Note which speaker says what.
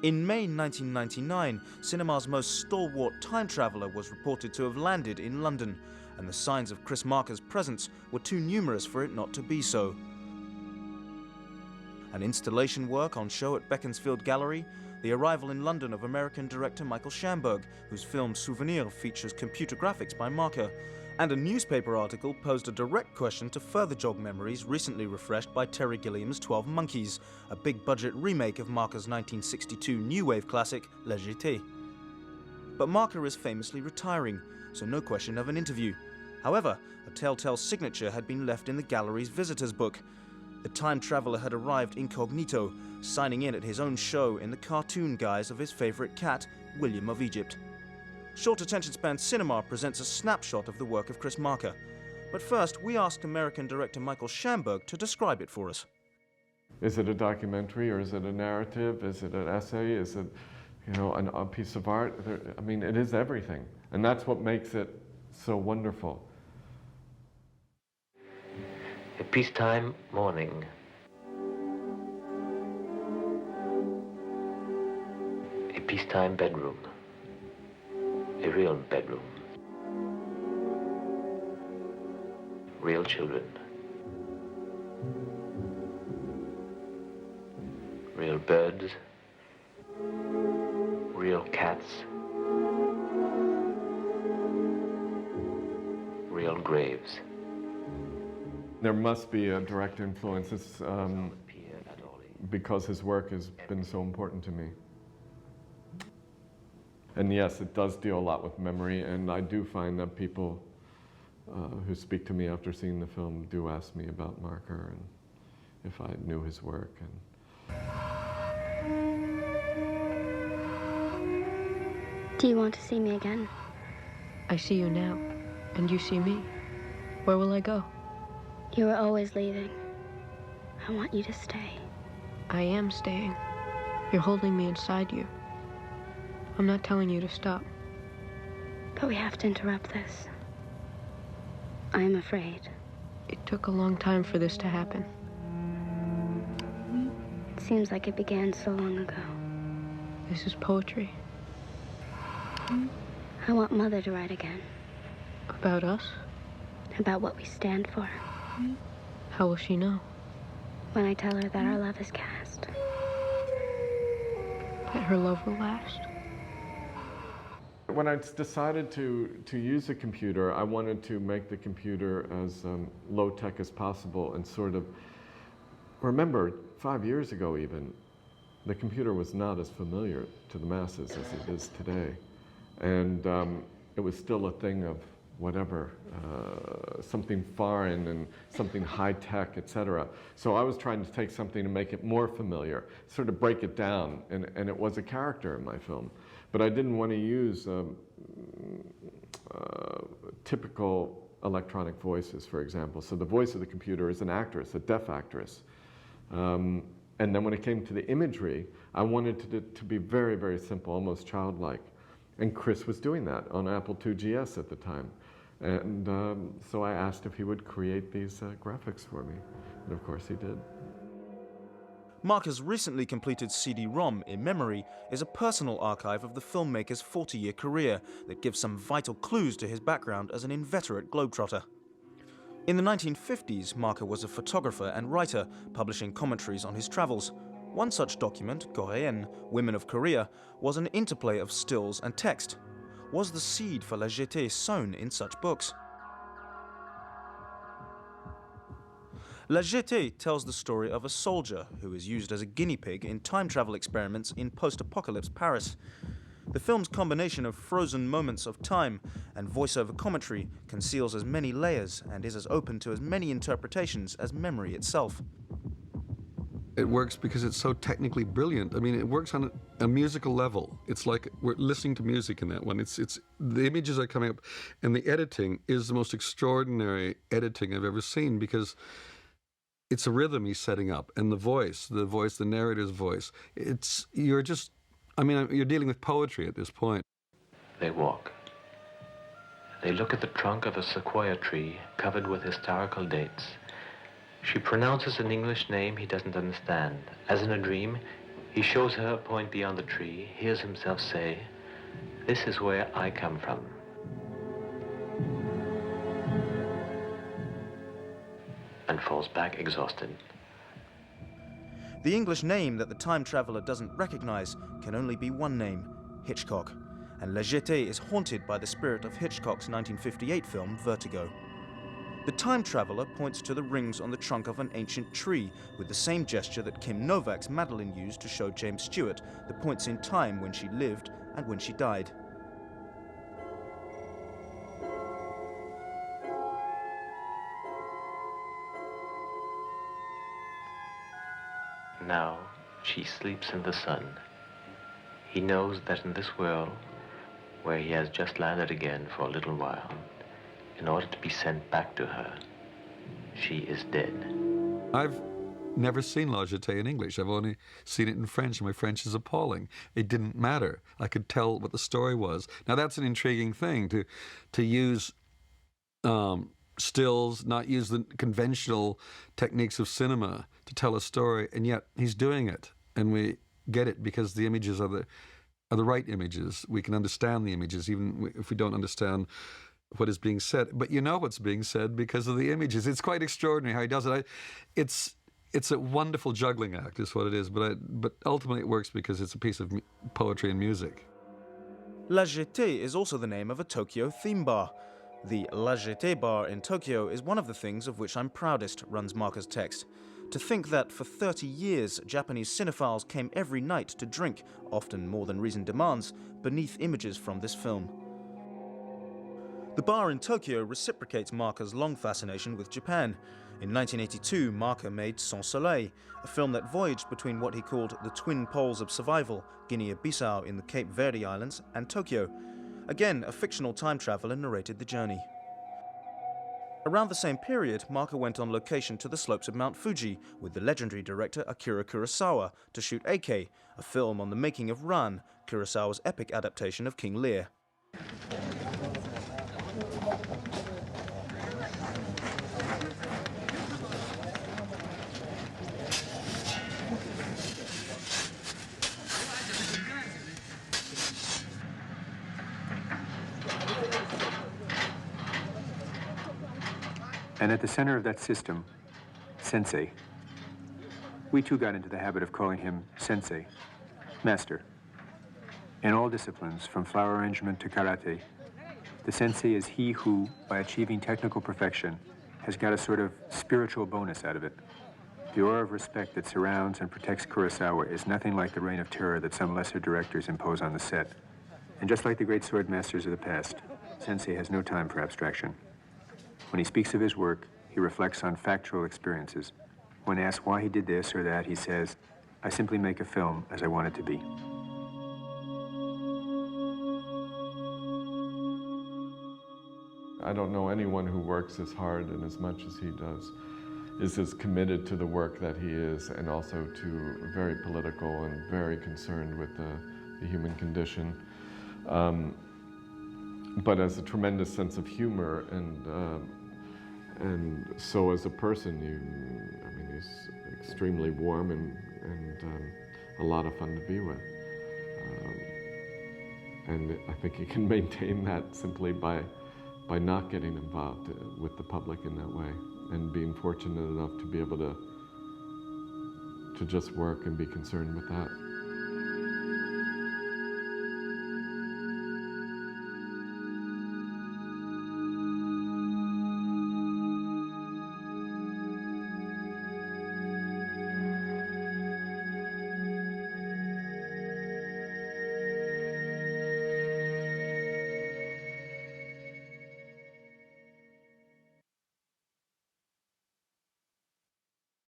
Speaker 1: In May 1999, cinema's most stalwart time traveller was reported to have landed in London, and the signs of Chris Marker's presence were too numerous for it not to be so. An installation work on show at Beaconsfield Gallery, the arrival in London of American director Michael Shamberg, whose film Souvenir features computer graphics by Marker, and a newspaper article posed a direct question to further jog memories recently refreshed by Terry Gilliam's 12 Monkeys, a big-budget remake of Marker's 1962 new wave classic La Jetée. But Marker is famously retiring, so no question of an interview. However, a telltale signature had been left in the gallery's visitors book. The time traveller had arrived incognito, signing in at his own show in the cartoon guise of his favourite cat, William of Egypt. Short Attention Span Cinema presents a snapshot of the work of Chris Marker. But first, we asked American director Michael Shamberg to describe it for us.
Speaker 2: Is it a documentary, or is it a narrative? Is it an essay? Is it, a piece of art? I mean, it is everything. And that's what makes it so wonderful.
Speaker 3: A peacetime morning. A peacetime bedroom. A real bedroom. Real children. Real birds. Real cats. Real graves.
Speaker 2: There must be a direct influence because his work has been so important to me. And yes, it does deal a lot with memory, and I do find that people who speak to me after seeing the film do ask me about Marker and if I knew his work.
Speaker 4: Do you want to see me again?
Speaker 5: I see you now, and you see me. Where will I go?
Speaker 4: You were always leaving. I want you to stay.
Speaker 5: I am staying. You're holding me inside you. I'm not telling you to stop.
Speaker 4: But we have to interrupt this. I am afraid.
Speaker 5: It took a long time for this to happen.
Speaker 4: It seems like it began so long ago.
Speaker 5: This is poetry.
Speaker 4: I want Mother to write again.
Speaker 5: About us?
Speaker 4: About what we stand for.
Speaker 5: How will she know?
Speaker 4: When I tell her that our love is cast.
Speaker 5: That her love will last.
Speaker 2: When I decided to use a computer, I wanted to make the computer as low-tech as possible and sort of, remember, 5 years ago even, the computer was not as familiar to the masses as it is today. And it was still a thing of whatever, something foreign and something high-tech, etc. So I was trying to take something and make it more familiar, sort of break it down, and it was a character in my film. But I didn't want to use typical electronic voices, for example. So the voice of the computer is an actress, a deaf actress. And then when it came to the imagery, I wanted it to be very, very simple, almost childlike. And Chris was doing that on Apple II GS at the time. And so I asked if he would create these graphics for me. And of course he did.
Speaker 1: Marker's recently completed CD-ROM, In Memory, is a personal archive of the filmmaker's 40-year career that gives some vital clues to his background as an inveterate globetrotter. In the 1950s, Marker was a photographer and writer, publishing commentaries on his travels. One such document, Coréenne, Women of Korea, was an interplay of stills and text. Was the seed for La Jetée sown in such books? La Jetée tells the story of a soldier who is used as a guinea pig in time travel experiments in post-apocalypse Paris. The film's combination of frozen moments of time and voiceover commentary conceals as many layers and is as open to as many interpretations as memory itself.
Speaker 6: It works because it's so technically brilliant. I mean, it works on a musical level. It's like we're listening to music in that one. It's the images are coming up, and the editing is the most extraordinary editing I've ever seen, because it's a rhythm he's setting up, and the narrator's voice. You're dealing with poetry at this point.
Speaker 3: They walk. They look at the trunk of a sequoia tree covered with historical dates. She pronounces an English name he doesn't understand. As in a dream, He shows her a point beyond the tree, hears himself say, "This is where I come from." And falls back exhausted.
Speaker 1: The English name that the time traveller doesn't recognize can only be one name, Hitchcock, and La Jetée is haunted by the spirit of Hitchcock's 1958 film Vertigo. The time traveller points to the rings on the trunk of an ancient tree with the same gesture that Kim Novak's Madeline used to show James Stewart the points in time when she lived and when she died.
Speaker 3: Now she sleeps in the sun. He knows that in this world, where he has just landed again for a little while, in order to be sent back to her, she is dead.
Speaker 6: I've never seen La Jetée in English. I've only seen it in French, and my French is appalling. It didn't matter. I could tell what the story was. Now, that's an intriguing thing, to use stills, not use the conventional techniques of cinema to tell a story, and yet he's doing it, and we get it because the images are the right images. We can understand the images, even if we don't understand what is being said. But you know what's being said because of the images. It's quite extraordinary how he does it. It's a wonderful juggling act, is what it is. But ultimately it works because it's a piece of poetry and music.
Speaker 1: La Jetée is also the name of a Tokyo theme bar. The La Jetée bar in Tokyo is one of the things of which I'm proudest, runs Marker's text. To think that for 30 years, Japanese cinephiles came every night to drink, often more than reason demands, beneath images from this film. The bar in Tokyo reciprocates Marker's long fascination with Japan. In 1982, Marker made Sans Soleil, a film that voyaged between what he called the twin poles of survival, Guinea-Bissau in the Cape Verde Islands, and Tokyo. Again, a fictional time traveller narrated the journey. Around the same period, Marker went on location to the slopes of Mount Fuji with the legendary director Akira Kurosawa to shoot Eike, a film on the making of Ran, Kurosawa's epic adaptation of King Lear.
Speaker 7: And at the center of that system, Sensei. We too got into the habit of calling him Sensei, master. In all disciplines, from flower arrangement to karate, the Sensei is he who, by achieving technical perfection, has got a sort of spiritual bonus out of it. The aura of respect that surrounds and protects Kurosawa is nothing like the reign of terror that some lesser directors impose on the set. And just like the great sword masters of the past, Sensei has no time for abstraction. When he speaks of his work, he reflects on factual experiences. When asked why he did this or that, he says, "I simply make a film as I want it to be."
Speaker 2: I don't know anyone who works as hard and as much as he does, is as committed to the work that he is, and also to very political and very concerned with the human condition. But has a tremendous sense of humor, and so as a person, he's extremely warm and a lot of fun to be with. And I think he can maintain that simply by not getting involved with the public in that way, and being fortunate enough to be able to just work and be concerned with that.